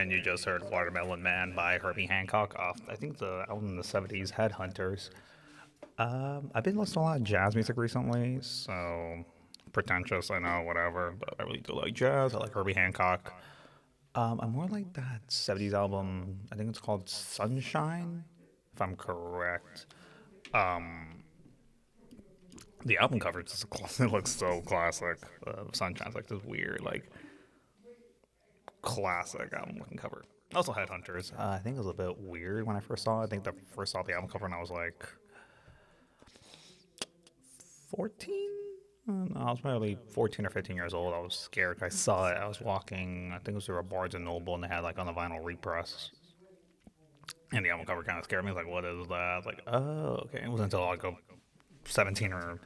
and you just heard Watermelon Man by Herbie Hancock off, I think, the album in the 70s, Headhunters. I've been listening to a lot of jazz music recently, so pretentious, I know, whatever, but I really do like jazz. I like Herbie Hancock. I'm more like that 70s album, I think it's called Sunshine, if I'm correct. The album cover just it looks so classic. Sunshine's like this weird, like classic album looking cover. Also, Headhunters. I think it was a bit weird when I first saw it. I think the first saw the album cover and I was like 14. I was probably 14 or 15 years old. I was scared. I saw it. I was walking. I think it was through a Barnes and Noble, and they had like on the vinyl repress. And the album cover kind of scared me. I was like, "What is that?" I was like, "Oh, okay." It wasn't until I go 17 or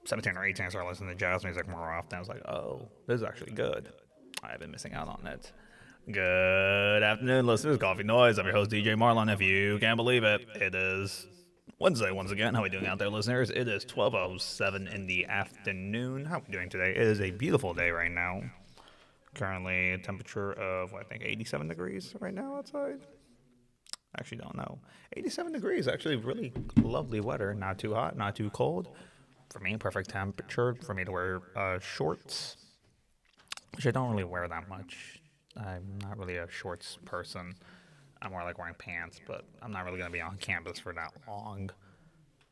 17 or 18 I started listening to jazz music more often. I was like, "Oh, this is actually good." I've been missing out on it. Good afternoon, listeners. Coffee Noise. I'm your host, DJ Marlon. If you can't believe it, it is Wednesday once again. How are we doing out there, listeners? It is 12:07 in the afternoon. How are we doing today? It is a beautiful day right now. Currently, a temperature of, I think, 87 degrees right now outside. Actually, don't know. 87 degrees, actually, really lovely weather. Not too hot, not too cold. For me, perfect temperature for me to wear shorts, which I don't really wear that much. I'm not really a shorts person. I'm more like wearing pants, but I'm not really going to be on campus for that long.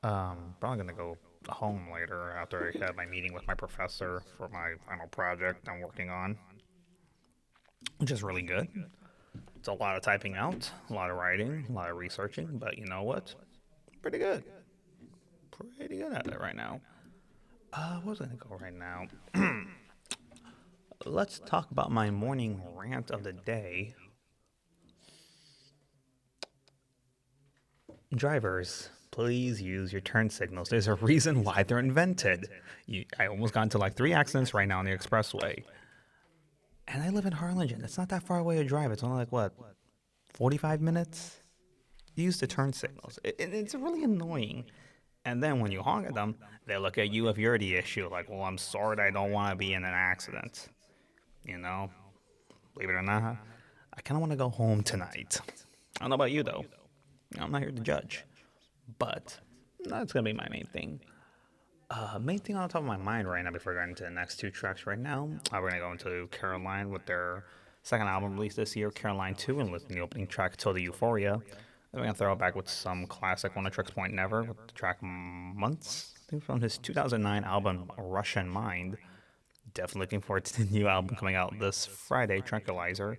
Probably going to go home later after I have my meeting with my professor for my final project I'm working on, which is really good. It's a lot of typing out, a lot of writing, a lot of researching, but you know what? Pretty good. Pretty good at it right now. Where's I going to go right now? Let's talk about my morning rant of the day. Drivers, please use your turn signals. There's a reason why they're invented. I almost got into like 3 accidents right now on the expressway. And I live in Harlingen. It's not that far away to drive. It's only like, what, 45 minutes? Use the turn signals. It's really annoying. And then when you honk at them, they look at you if you're the issue. Like, well, I'm sorry, I don't want to be in an accident. You know? Believe it or not, I kind of want to go home tonight. I don't know about you, though. I'm not here to judge. But that's going to be my main thing. Main thing on the top of my mind right now before going into the next 2 tracks right now, we're going to go into Caroline with their second album released this year, Caroline 2, and listen to the opening track, Till the Euphoria. Then we're going to throw it back with some classic One Tricks Point Never with the track Months, I think from his 2009 album, Russian Mind. Definitely looking forward to the new album coming out this Friday, Tranquilizer.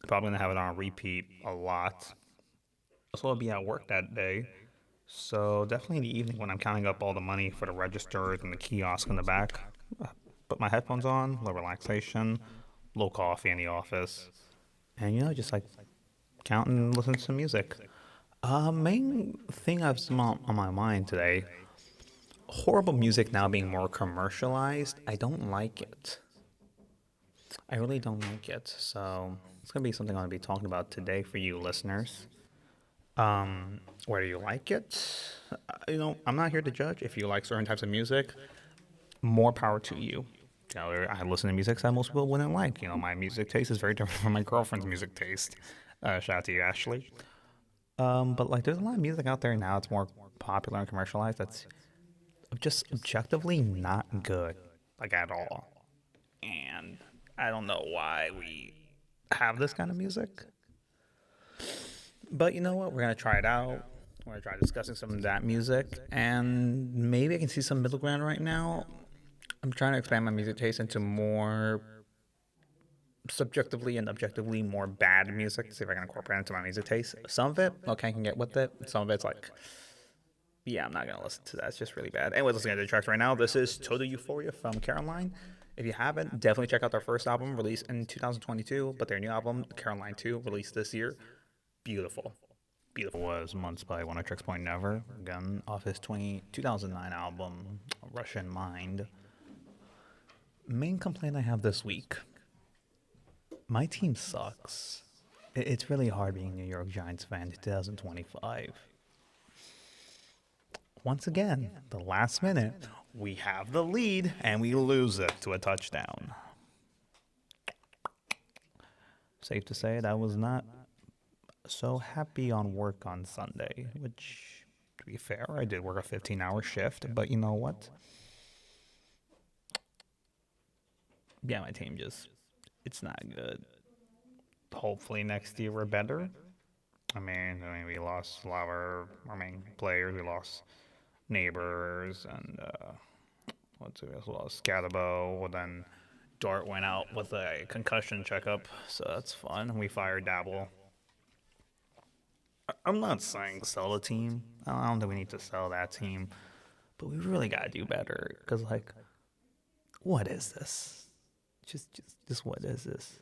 Probably going to have it on repeat a lot. Also, I'll be at work that day. So definitely in the evening when I'm counting up all the money for the registers and the kiosk in the back, put my headphones on, a little relaxation, a little coffee in the office, and just like count and listen to some music. Main thing I've on my mind today, horrible music now being more commercialized. I don't like it. I really don't like it. So it's gonna be something I'm gonna be talking about today for you listeners. Whether you like it, I'm not here to judge. If you like certain types of music, more power to you. I listen to music that most people wouldn't like. My music taste is very different from my girlfriend's music taste. Shout out to you, Ashley. But like, there's a lot of music out there now. It's more popular and commercialized. That's just objectively not good, like at all. And I don't know why we have this kind of music. But you know what? We're going to try it out. We're going to try discussing some of that music. And maybe I can see some middle ground right now. I'm trying to expand my music taste into more subjectively and objectively more bad music to see if I can incorporate it into my music taste. Some of it, okay, I can get with it. Some of it's like, yeah, I'm not going to listen to that. It's just really bad. Anyways, let's get into the tracks right now. This is Total Euphoria from Caroline. If you haven't, definitely check out their first album released in 2022. But their new album, Caroline 2, released this year. Beautiful. Beautiful. Was Months by One Tricks Point Never. Again, off his 2009 album, Russian Mind. Main complaint I have this week. My team sucks. It's really hard being a New York Giants fan in 2025. Once again, the last minute, we have the lead and we lose it to a touchdown. safe to say that I was not so happy on work on Sunday, which, to be fair, I did work a 15-hour shift, but you know what? Yeah, my team just, it's not good. Hopefully next year we're better. I mean, we lost a lot of our main players. We lost neighbors and what's it? We lost Scatabo. Then Dart went out with a concussion checkup, so that's fun. We fired Dabble. I'm not saying sell the team. I don't think we need to sell that team, but we really gotta do better. Cause like, what is this? Just what is this?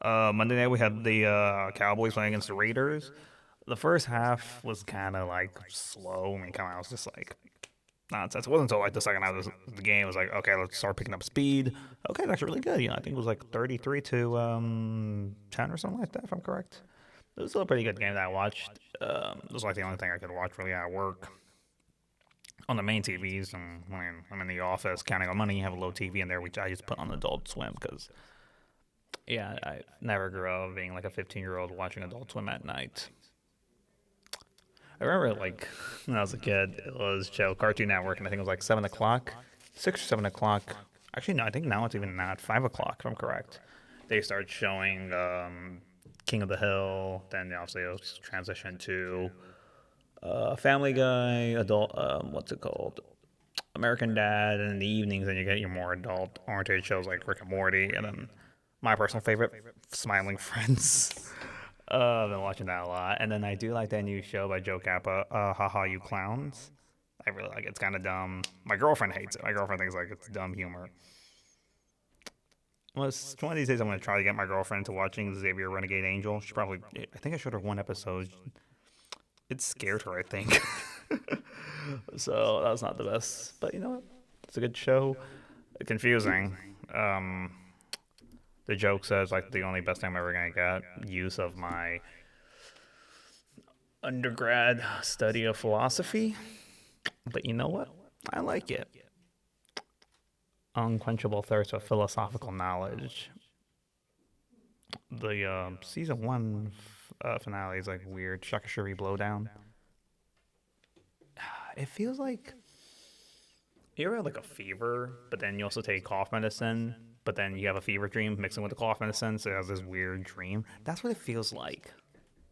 Monday night we had the Cowboys playing against the Raiders. The first half was kind of like slow. I mean, come on, it was just like nonsense. It wasn't until like the second half of the game was like, okay, let's start picking up speed. Okay, that's actually really good. I think it was like 33 to 10 or something like that, if I'm correct. It was still a pretty good game that I watched. It was like the only thing I could watch really at work on the main TVs. And when I'm in the office counting on money, you have a low TV in there, which I just put on Adult Swim because, yeah, I never grew up being like a 15-year-old watching Adult Swim at night. I remember like when I was a kid, it was Cartoon Network, and I think it was like 7 o'clock, 6 or 7 o'clock. Actually, no, I think now it's even not 5 o'clock, if I'm correct. They start showing King of the Hill, then obviously it was transitioned to Family Guy, adult, what's it called? American Dad, and in the evenings, then you get your more adult oriented shows like Rick and Morty, and then my personal favorite, Smiling Friends. I've been watching that a lot, and then I do like that new show by Joe Kappa, Haha You Clowns. I really like it. It's kind of dumb. My girlfriend hates it. My girlfriend thinks like it's dumb humor. Well, one of these days I'm gonna try to get my girlfriend to watching Xavier Renegade Angel. She probably, I think I showed her one episode. It scared her, I think. So that was not the best, but you know what? It's a good show. Confusing. The joke says like the only best thing I'm ever gonna get use of my undergrad study of philosophy. But you know what? I like it. Unquenchable thirst for philosophical knowledge. The season one finale is like weird. Shakashuri Blowdown. It feels like you ever had like a fever, but then you also take cough medicine, but then you have a fever dream mixing with the cough medicine, so it has this weird dream. That's what it feels like.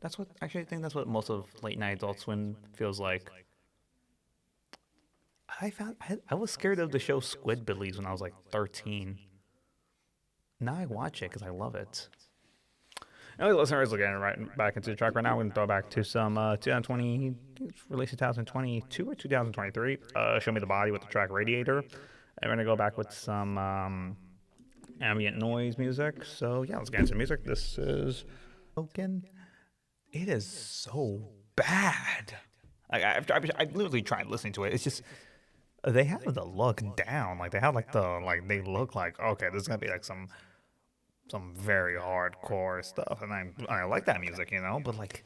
That's what actually I think that's what most of late night Adult Swim feels like. I was scared of the show Squidbillies when I was like 13. Now I watch it because I love it. Anyway, listeners, we're getting right back into the track right now. We're going to throw back to some 2020, released in 2022 or 2023. Show Me the Body with the track Radiator. And we're going to go back with some ambient noise music. So, yeah, let's get into music. This is Token. It is so bad. I've literally tried listening to it. It's just, they have the look down. Like, they have, like, they look like, okay, this is going to be, like, some very hardcore stuff, and I like that music, but like,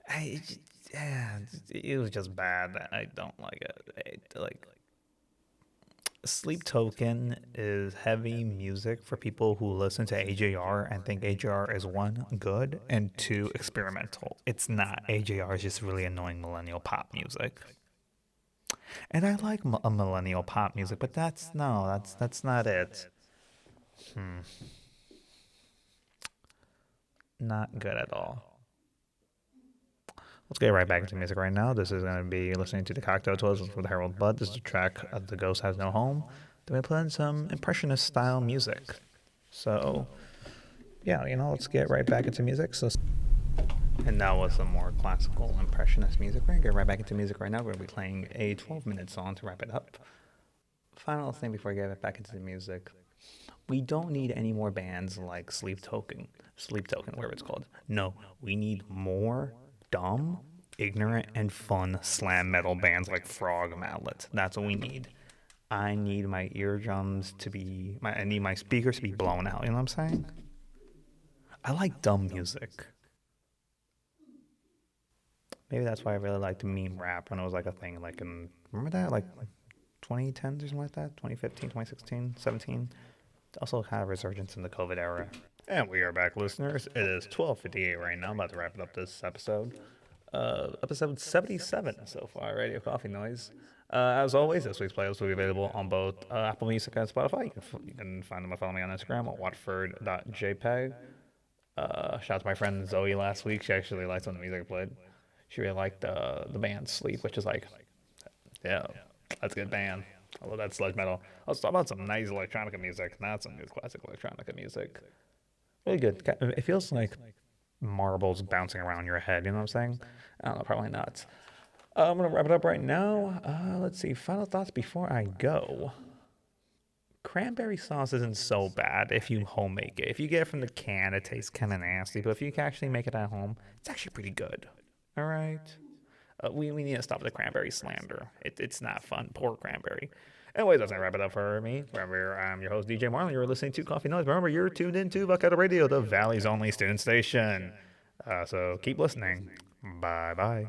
it was just bad. I don't like it. Like, Sleep Token is heavy music for people who listen to AJR and think AJR is one, good, and two, experimental. It's not. AJR is just really annoying millennial pop music. And I like a millennial pop music, but that's not it. Not good at all. Let's get right back into music right now. This is going to be listening to the Cocktail Twins with Harold Budd. This is the track The Ghost Has No Home. Then we play in some impressionist style music. So, yeah, let's get right back into music. And now with some more classical impressionist music. We're going to get right back into music right now. We're going to be playing a 12-minute song to wrap it up. Final thing before I get back into the music. We don't need any more bands like Sleep Token, whatever it's called. No, we need more dumb, ignorant, and fun slam metal bands like Frog Mallet. That's what we need. I need my eardrums to be, I need my speakers to be blown out, you know what I'm saying? I like dumb music. Maybe that's why I really liked meme rap when it was like a thing, like remember that? Like 2010 or something like that? 2015, 2016, 17? Also kind of resurgence in the COVID era. And we are back, listeners. It is 12:58 right now. I'm about to wrap it up this episode. Episode 77 so far, Radio Coffee Noise. As always, this week's playlist will be available on both Apple Music and Spotify. You can find them by following me on Instagram at watford.jpeg. Shout out to my friend Zoe last week. She actually liked some of the music I played. She really liked the band Sleep, which is like, yeah, that's a good band. I love that sludge metal. Let's talk about some nice electronica music, not some good classic electronica music. Really good. It feels like marbles bouncing around your head. You know what I'm saying? I don't know, probably not. I'm gonna wrap it up right now. Let's see. Final thoughts before I go. Cranberry sauce isn't so bad if you home make it. If you get it from the can, it tastes kind of nasty. But if you can actually make it at home, it's actually pretty good. All right. We need to stop the cranberry slander. It's not fun. Poor cranberry. Anyways, that's going to wrap it up for me. Remember, I'm your host, DJ Marlon. You're listening to Coffee Noise. Remember, you're tuned into Vaquero Radio, the Valley's only student station. So keep listening. Bye-bye.